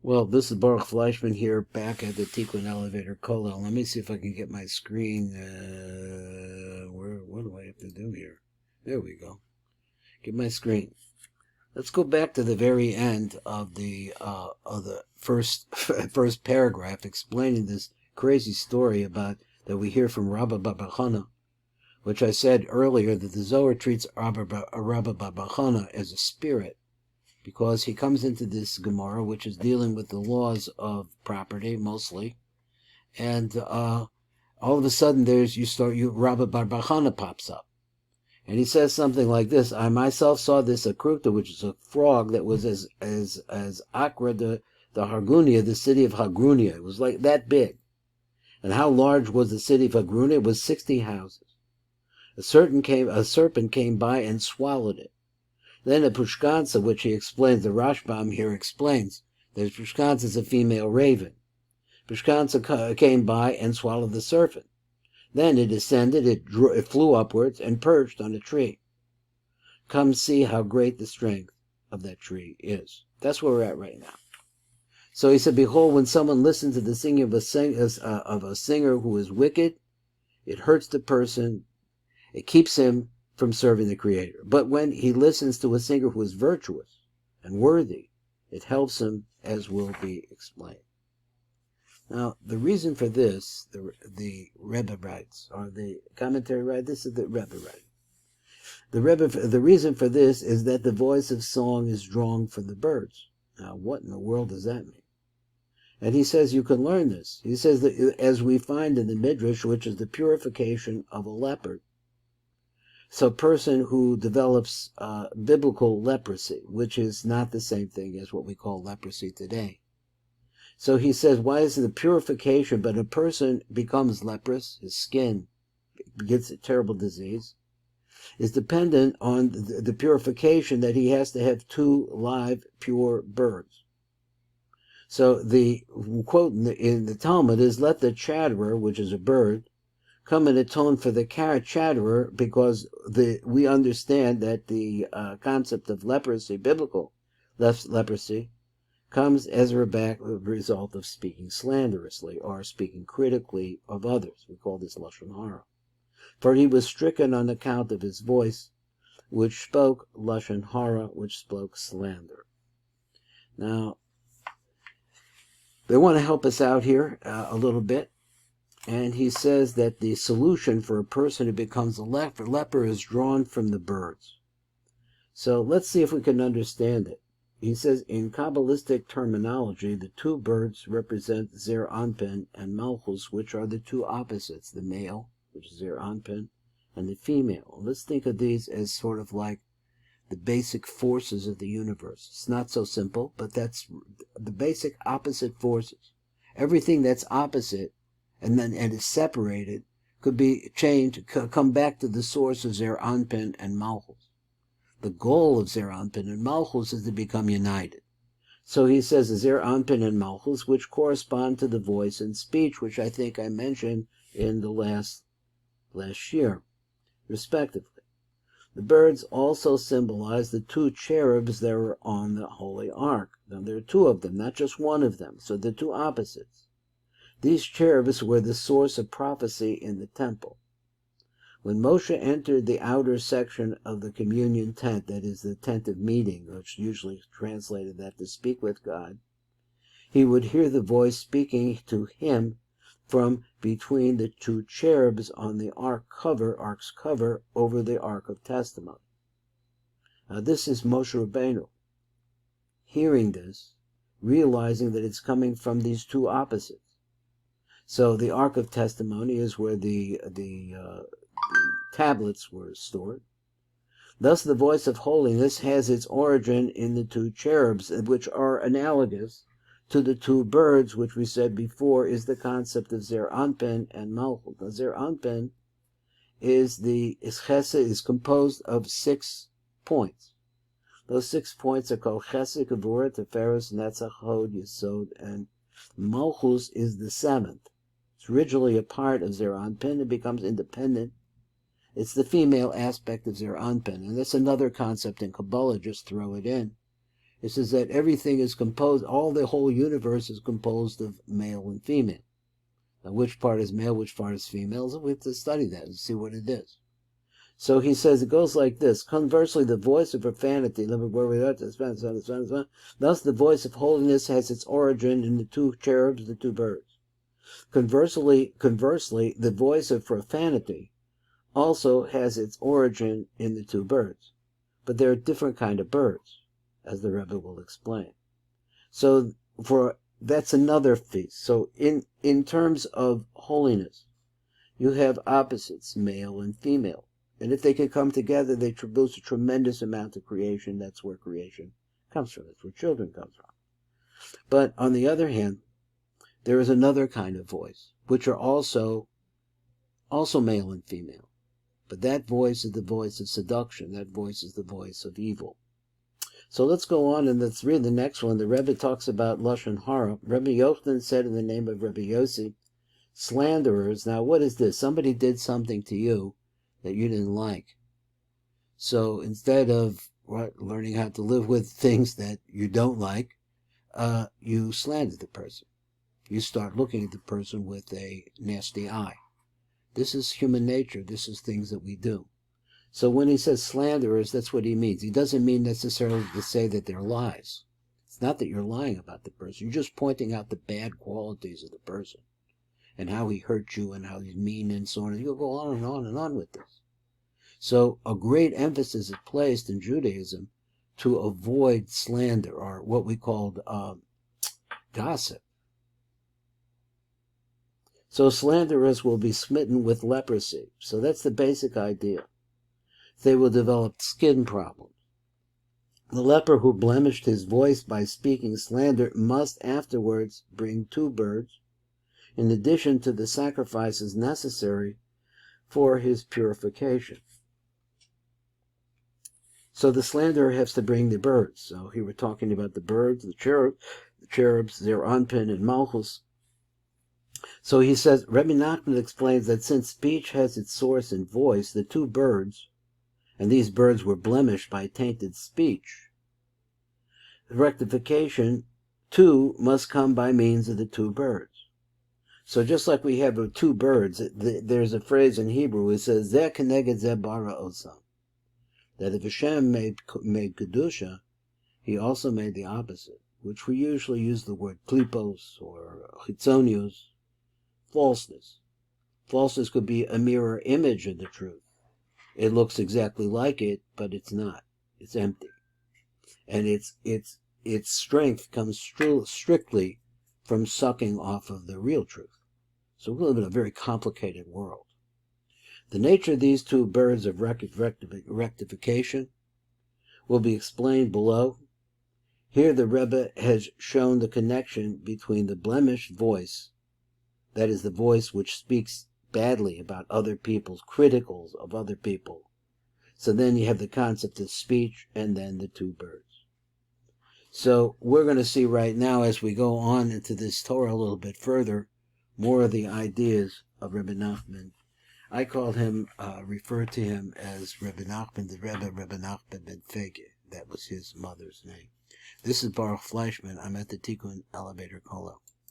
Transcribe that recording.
Well, this is Baruch Fleischman here, back at the Tikkun Elevator Kollel. Let me see if I can get my screen. What do I have to do here? There we go. Get my screen. Let's go back to the very end of the first first paragraph, explaining this crazy story about that we hear from Rabba Bar Chana, which I said earlier that the Zohar treats Rabba Bar Chana as a spirit, because he comes into this Gemara, which is dealing with the laws of property mostly, and all of a sudden Rabba Bar Chana pops up, and he says something like this: I myself saw this akrupta, which is a frog that was as Akra the Hargunia, the city of Hagrunia. It was like that big. And how large was the city of Hagrunia? It was 60 houses. A serpent came by and swallowed it. Then a pushkansa, which he explains, the Rashbam here explains, that pushkansa is a female raven. Pushkansa came by and swallowed the serpent. Then it ascended, it flew upwards and perched on a tree. Come see how great the strength of that tree is. That's where we're at right now. So he said, behold, when someone listens to the singing of a singer who is wicked, it hurts the person, it keeps him from serving the Creator. But when he listens to a singer who is virtuous and worthy, it helps him, as will be explained. Now, the reason for this, the Rebbe writes, or the commentary writes, this is the Rebbe writing. The reason for this is that the voice of song is drawn from the birds. Now, what in the world does that mean? And he says you can learn this. He says that, as we find in the Midrash, which is the purification of a leopard. So a person who develops biblical leprosy, which is not the same thing as what we call leprosy today. So he says, why is it the purification? But a person becomes leprous, his skin gets a terrible disease, is dependent on the purification that he has to have 2 live, pure birds. So the quote in the Talmud is, let the chatterer, which is a bird, come and atone for the chatterer, because we understand that the concept of leprosy, biblical leprosy, comes as a result of speaking slanderously or speaking critically of others. We call this Lashon Hara. For he was stricken on account of his voice, which spoke Lashon Hara, which spoke slander. Now, they want to help us out here a little bit. And he says that the solution for a person who becomes a leper is drawn from the birds. So let's see if we can understand it. He says, in Kabbalistic terminology, the 2 birds represent Zer Anpin and Malchus, which are the 2 opposites, the male, which is Zer Anpin, and the female. Let's think of these as sort of like the basic forces of the universe. It's not so simple, but that's the basic opposite forces. Everything that's opposite and is separated could be changed, come back to the source of Zer Anpin and Malchus. The goal of Zer Anpin and Malchus is to become united. So he says Zer Anpin and Malchus, which correspond to the voice and speech, which I think I mentioned in the last year, respectively. The birds also symbolize the 2 cherubs that were on the Holy Ark. Now there are 2 of them, not just one of them, so the 2 opposites. These cherubs were the source of prophecy in the temple. When Moshe entered the outer section of the communion tent, that is the tent of meeting, which usually translated that to speak with God, he would hear the voice speaking to him from between the 2 cherubs on the ark's cover over the Ark of Testimony. Now this is Moshe Rabbeinu hearing this, realizing that it's coming from these 2 opposites. So the Ark of Testimony is where the tablets were stored. Thus the voice of holiness has its origin in the 2 cherubs, which are analogous to the 2 birds, which we said before is the concept of Zer Anpin and Malchus. Now, Zer Anpin is composed of 6 points. Those 6 points are called Chesed, Gevurah, Tiferes, Netzach, Hod, Yesod, and Malchus is the 7th. It's originally a part of Zer Anpin. It becomes independent. It's the female aspect of Zer Anpin, and that's another concept in Kabbalah, just throw it in. It says that everything is composed, the whole universe is composed of male and female. Now, which part is male, which part is female? So we have to study that and see what it is. So he says it goes like this. Conversely, the voice of profanity, thus the voice of holiness has its origin in the two cherubs, the two birds. Conversely, the voice of profanity also has its origin in the two birds. But they're a different kind of birds, as the Rebbe will explain. So that's another feast. So in terms of holiness, you have opposites, male and female. And if they can come together, they produce a tremendous amount of creation. That's where creation comes from. That's where children come from. But on the other hand, there is another kind of voice, which are also male and female. But that voice is the voice of seduction. That voice is the voice of evil. So let's go on and let's read the next one. The Rebbe talks about Lashon Hara. Rebbe Yochanan said in the name of Rebbe Yossi, slanderers. Now what is this? Somebody did something to you that you didn't like. So instead of learning how to live with things that you don't like, you slander the person. You start looking at the person with a nasty eye. This is human nature. This is things that we do. So when he says slanderers, that's what he means. He doesn't mean necessarily to say that they're lies. It's not that you're lying about the person. You're just pointing out the bad qualities of the person and how he hurt you and how he's mean and so on. And you'll go on and on and on with this. So a great emphasis is placed in Judaism to avoid slander, or what we called gossip. So slanderers will be smitten with leprosy. So that's the basic idea. They will develop skin problems. The leper who blemished his voice by speaking slander must afterwards bring 2 birds, in addition to the sacrifices necessary for his purification. So the slanderer has to bring the birds. So here we're talking about the birds, the cherubs, their Anpin and Malchus. So he says, Rebbe Nachman explains that since speech has its source in voice, the 2 birds, and these birds were blemished by tainted speech, rectification too must come by means of the 2 birds. So just like we have 2 birds, there's a phrase in Hebrew, it says, Zeh keneged zeh bara osam. That if Hashem made Kedusha, he also made the opposite, which we usually use the word klipos or chitzonios, falseness. Falseness could be a mirror image of the truth. It looks exactly like it, but it's not. It's empty. And its strength comes strictly from sucking off of the real truth. So we live in a very complicated world. The nature of these 2 birds of rectification will be explained below. Here the Rebbe has shown the connection between the blemished voice, that is the voice which speaks badly about other people, critical of other people. So then you have the concept of speech and then the 2 birds. So we're going to see right now as we go on into this Torah a little bit further, more of the ideas of Rebbe Nachman. I call him, refer to him as Rebbe Nachman, the Rebbe Nachman ben Fege. That was his mother's name. This is Baruch Fleischman. I'm at the Tikkun Elevator Kolo.